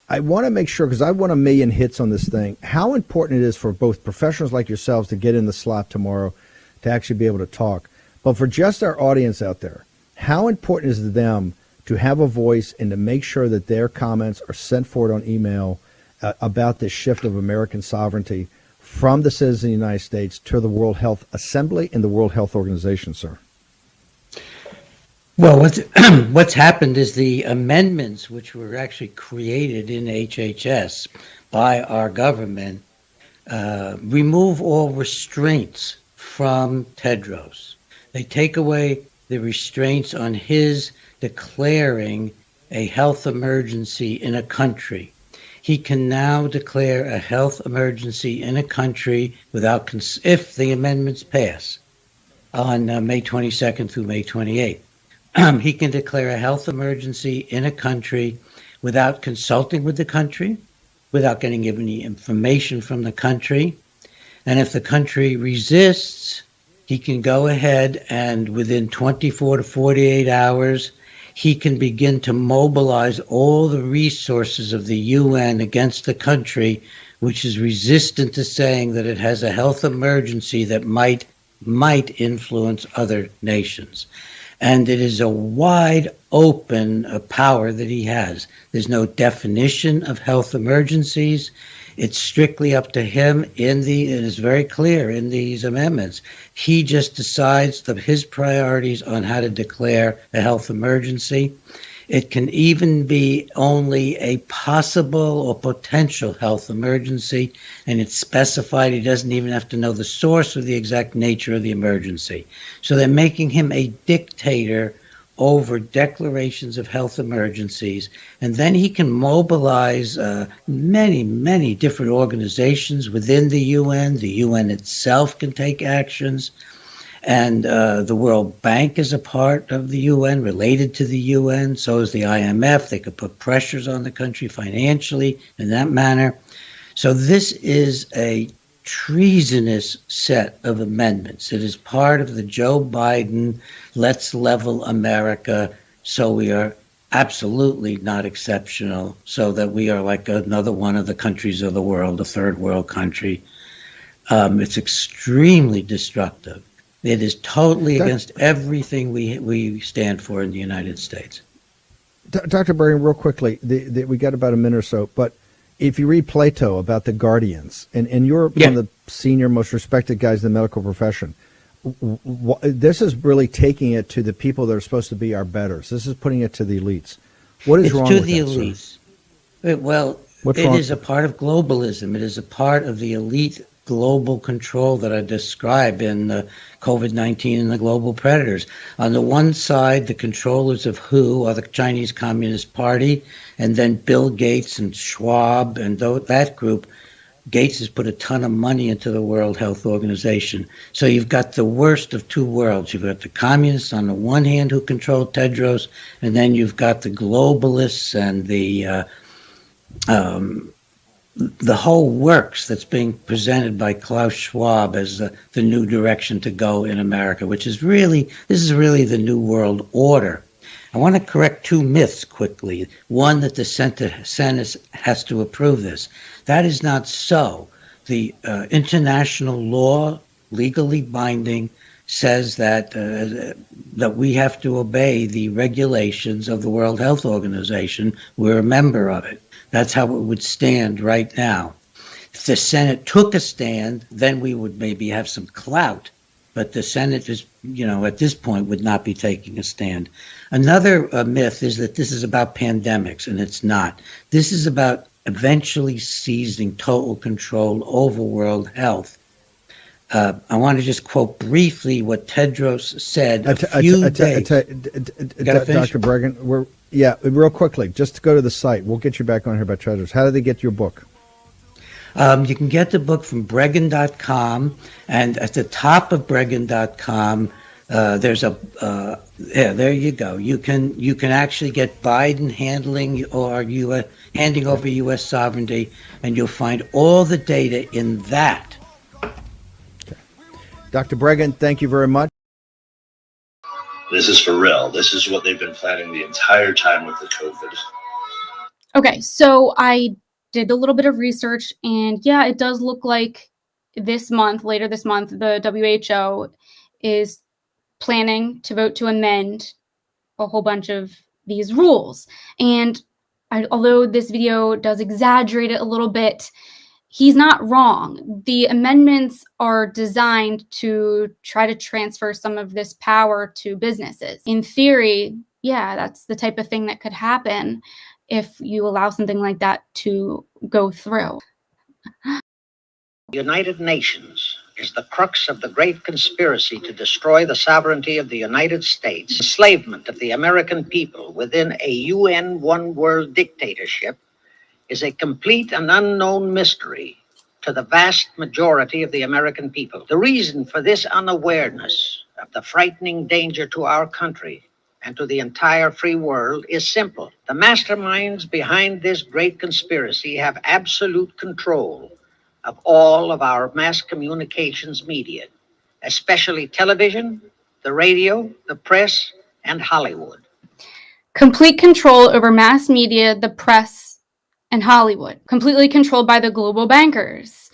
I want to make sure, because I want 1,000,000 hits on this thing, how important it is for both professionals like yourselves to get in the slot tomorrow to actually be able to talk. But for just our audience out there, how important is it to them to have a voice and to make sure that their comments are sent forward on email about this shift of American sovereignty from the citizens of the United States to the World Health Assembly and the World Health Organization, sir? Well, what's happened is the amendments, which were actually created in HHS by our government, remove all restraints from Tedros. They take away the restraints on his declaring a health emergency in a country. He can now declare a health emergency in a country without, if the amendments pass on May 22nd through May 28th. He can declare a health emergency in a country without consulting with the country, without getting any information from the country. And if the country resists, he can go ahead and within 24 to 48 hours, he can begin to mobilize all the resources of the UN against the country, which is resistant to saying that it has a health emergency that might influence other nations. And it is a wide open power that he has. There's no definition of health emergencies. It's strictly up to him. It is very clear in these amendments. He just decides his priorities on how to declare a health emergency. It can even be only a possible or potential health emergency, and it's specified. He doesn't even have to know the source or the exact nature of the emergency. So they're making him a dictator over declarations of health emergencies, and then he can mobilize many, many different organizations within the UN. The UN itself can take actions. And the World Bank is a part of the UN, related to the UN. So is the IMF. They could put pressures on the country financially in that manner. So this is a treasonous set of amendments. It is part of the Joe Biden, let's level America so we are absolutely not exceptional, so that we are like another one of the countries of the world, a third world country. It's extremely destructive. It is totally against everything we stand for in the United States. Dr. Bergen, real quickly, we got about a minute or so, but if you read Plato about the guardians, and you're one of the senior, most respected guys in the medical profession, this is really taking it to the people that are supposed to be our betters. This is putting it to the elites. What is wrong with that, elites? Well, it is a part of globalism. It is a part of the elite global control that I describe in COVID-19 and the global predators. On the one side, the controllers of WHO are the Chinese Communist Party, and then Bill Gates and Schwab and that group. Gates has put a ton of money into the World Health Organization. So you've got the worst of two worlds. You've got the communists on the one hand who control Tedros, and then you've got the globalists and the whole works that's being presented by Klaus Schwab as the new direction to go in America, this is really the new world order. I want to correct two myths quickly. One, that the Senate has to approve this. That is not so. The international law, legally binding, says that we have to obey the regulations of the World Health Organization. We're a member of it. That's how it would stand right now. If the Senate took a stand, then we would maybe have some clout. But the Senate is, at this point would not be taking a stand. Another myth is that this is about pandemics, and it's not. This is about eventually seizing total control over world health. I want to just quote briefly what Tedros said a few days. Dr. Bergen, real quickly, just to go to the site. We'll get you back on here about Tedros. How do they get your book? You can get the book from Bregan.com, and at the top of Bregan.com, there's there you go. You can actually get Biden handling handing over U.S. sovereignty, and you'll find all the data in that. Okay. Dr. Bregan, thank you very much. This is for real. This is what they've been planning the entire time with the COVID. Okay, so I did a little bit of research, and yeah, it does look like later this month, the WHO is planning to vote to amend a whole bunch of these rules. And although this video does exaggerate it a little bit, he's not wrong. The amendments are designed to try to transfer some of this power to businesses. In theory, yeah, that's the type of thing that could happen if you allow something like that to go through. The United Nations is the crux of the great conspiracy to destroy the sovereignty of the United States, enslavement of the American people within a UN one-world dictatorship is a complete and unknown mystery to the vast majority of the American people. The reason for this unawareness of the frightening danger to our country and to the entire free world is simple. The masterminds behind this great conspiracy have absolute control of all of our mass communications media, especially television, the radio, the press, and Hollywood. Complete control over mass media, the press, and Hollywood, completely controlled by the global bankers.